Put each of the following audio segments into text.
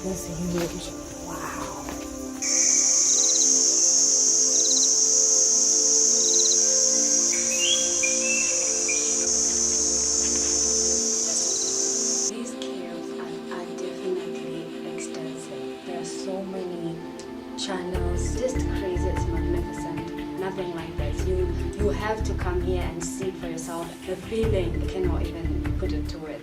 is huge. Wow. These caves are definitely extensive. There are so many channels, just crazy. It's magnificent. Nothing like this. You have to come here and see for yourself. The feeling, you cannot even put it to it.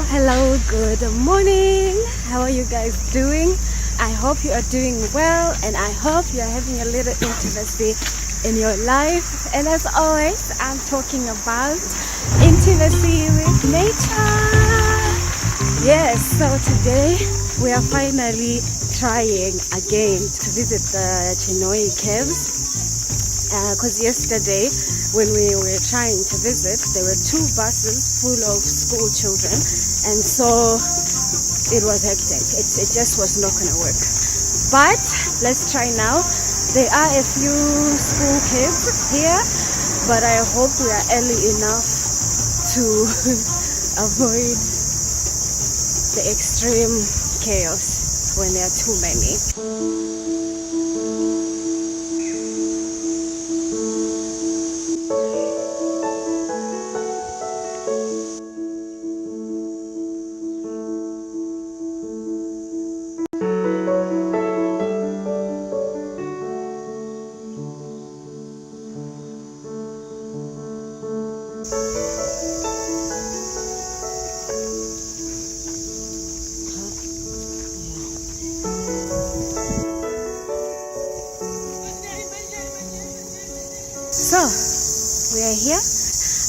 Hello, good morning. How are you guys doing? I hope you are doing well, and I hope you are having a little intimacy in your life. And as always, I'm talking about intimacy with nature. Yes, so today we are finally trying again to visit the Chinhoyi Caves. Because yesterday when we were trying to visit, there were 2 buses full of school children, and so it was hectic. It just was not going to work. But let's try now. There are a few school kids here, but I hope we are early enough to avoid the extreme chaos when there are too many. So we are here.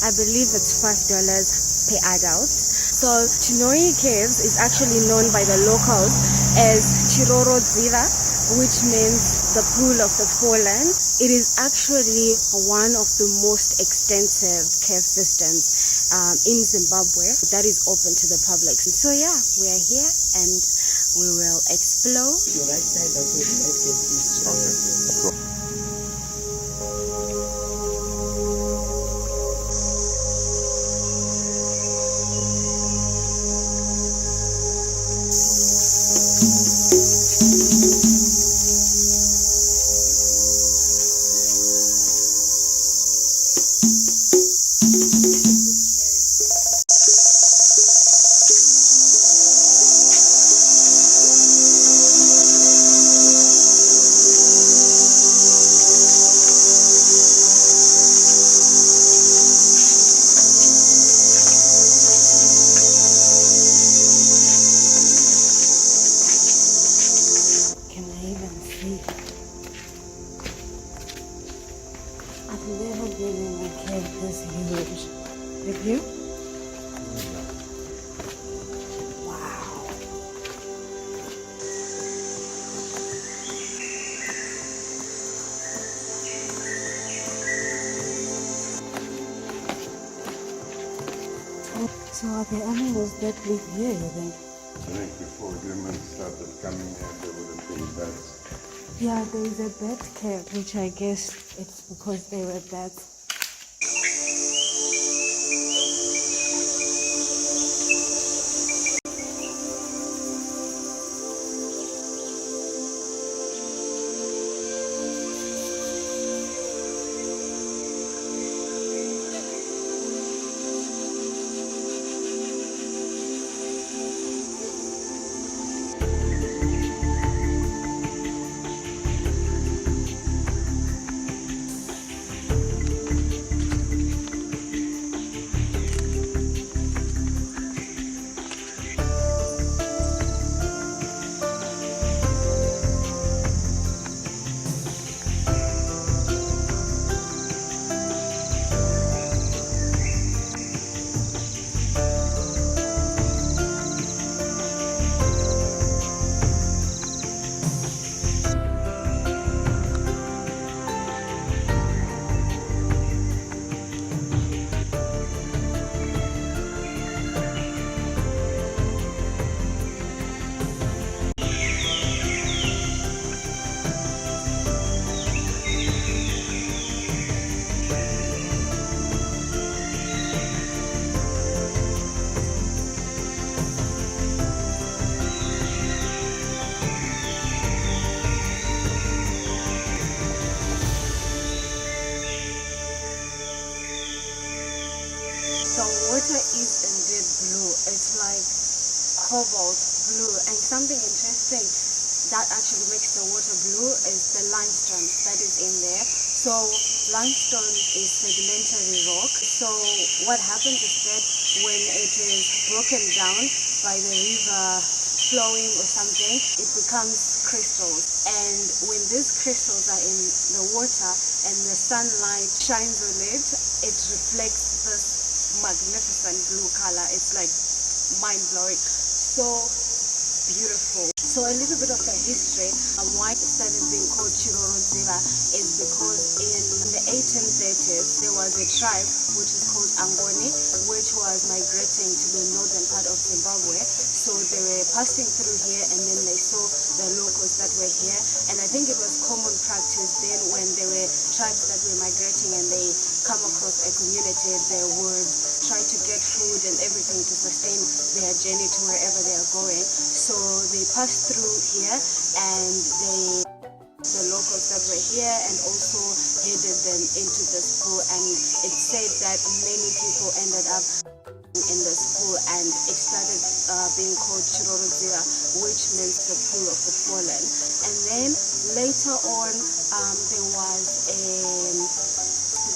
I believe it's $5 per adult. So Chinhoyi Caves is actually known by the locals as Chirorodzira, which means the pool of the fallen. It is actually one of the most extensive cave systems in Zimbabwe that is open to the public. So yeah, we are here and we will explore. Your right side, that's where the light gate is. I've never been in a cave this huge. Have you? Wow. So are the animals that live here, you think? I think before humans started coming here, there would have been bats. Yeah, there is a bat cave, which I guess it's because they were bats. cobalt blue. And something interesting that actually makes the water blue is the limestone that is in there. So limestone is sedimentary rock. So what happens is that when it is broken down by the river flowing or something, it becomes crystals. And when these crystals are in the water and the sunlight shines on it, it reflects this magnificent blue color. It's like mind-blowing. So beautiful. So a little bit of the history why it started being called Geology is because in the 1830s there was a tribe which is called Angoni, which was migrating to the northern part of Zimbabwe. So they were passing through here and then they saw the locals that were here, and I think it was common practice then when there were tribes that were migrating and they come across a community, they would try to get food and everything to sustain their journey to wherever they are going. So they passed through here and the locals that were here and also headed them into this pool, and it said that many people ended up in this pool and it started being called Chirorozira, which means the pool of the fallen. And then later on there was a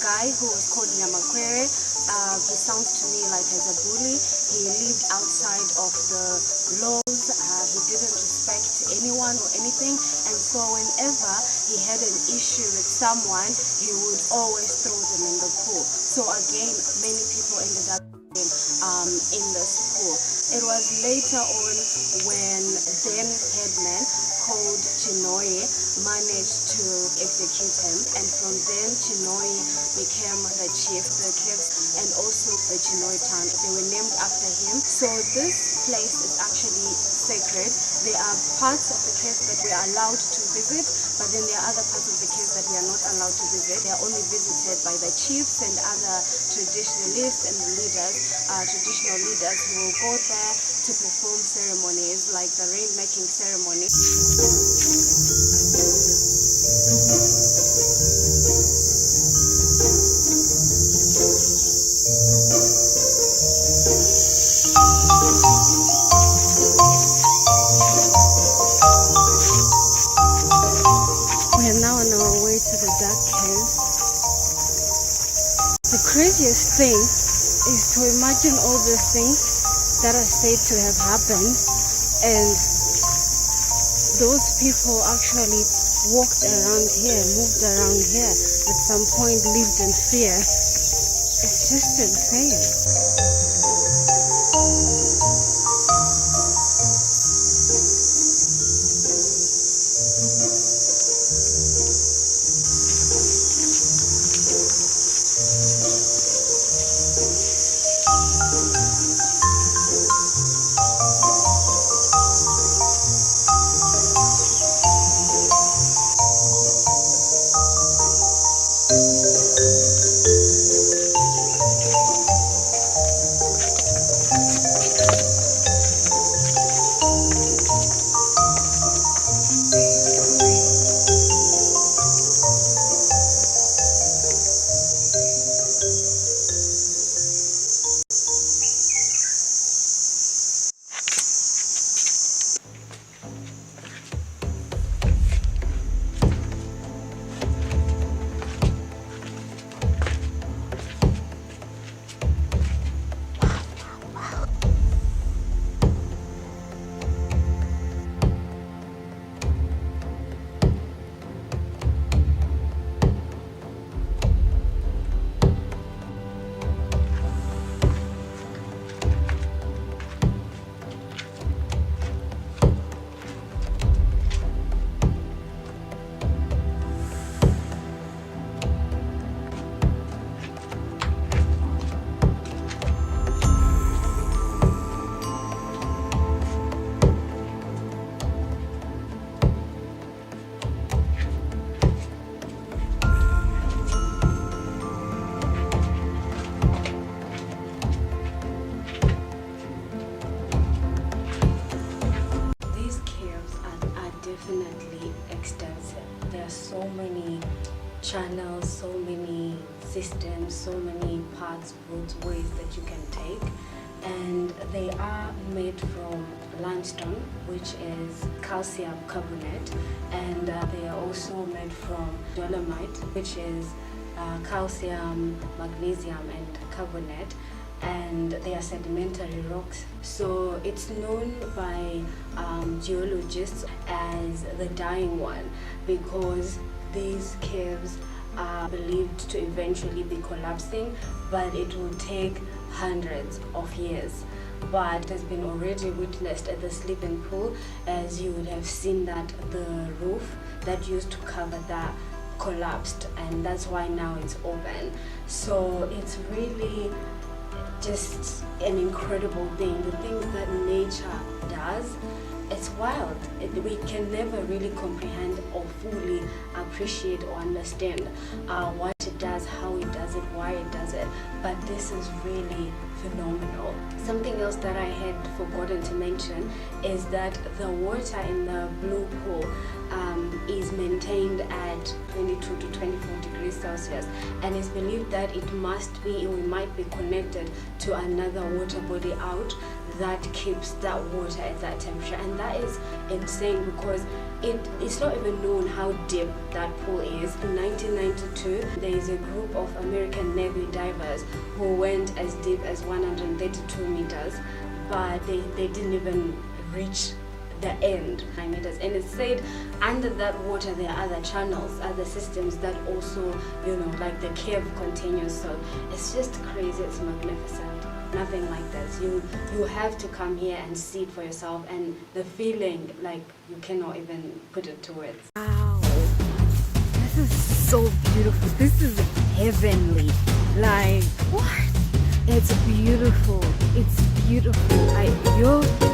guy who was called Nyamakwere. He sounds to me like as a bully. He lived outside of the laws. He didn't respect anyone or anything, and so whenever he had an issue with someone, he would always throw them in the pool. So again, many people ended up in this pool. It was later on when then headman called Chinhoyi managed to execute him, and from then Chinhoyi became the chief. The caves and also the Chinhoyi town, they were named after him. So this place is actually sacred. There are parts of the caves that we are allowed to visit, but then there are other parts of the caves that we are not allowed to visit. They are only visited by the chiefs and other traditionalists and leaders, traditional leaders who will go there to perform ceremonies like the rainmaking ceremony. We are now on our way to the dark caves. The craziest thing is to imagine all these things that are said to have happened, and those people actually walked around here, moved around here, at some point lived in fear. It's just insane. Channels, so many systems, so many paths, roads, ways that you can take, and they are made from limestone, which is calcium carbonate, and they are also made from dolomite, which is calcium, magnesium, and carbonate, and they are sedimentary rocks. So it's known by geologists as the dying one because these caves are believed to eventually be collapsing, but it will take hundreds of years. But it has been already witnessed at the sleeping pool, as you would have seen that the roof that used to cover that collapsed, and that's why now it's open. So it's really just an incredible thing. The things that nature does, it's wild. We can never really comprehend or fully appreciate or understand what it does, how it does it, why it does it, but this is really phenomenal. Something else that I had forgotten to mention is that the water in the blue pool is maintained at 22 to 24 degrees Celsius, and it's believed that it must be, or it might be connected to another water body out that keeps that water at that temperature. And that is insane because it's not even known how deep that pool is. In 1992, there is a group of American Navy divers who went as deep as 132 meters, but they didn't even reach the end 9 meters. And it's said under that water there are other channels, other systems that also, like the cave continues. So it's just crazy. It's magnificent. Nothing like this. You have to come here and see it for yourself, and the feeling, like, you cannot even put it to words. Wow, this is so beautiful. This is heavenly. Like, what? It's beautiful. It's beautiful. Yo.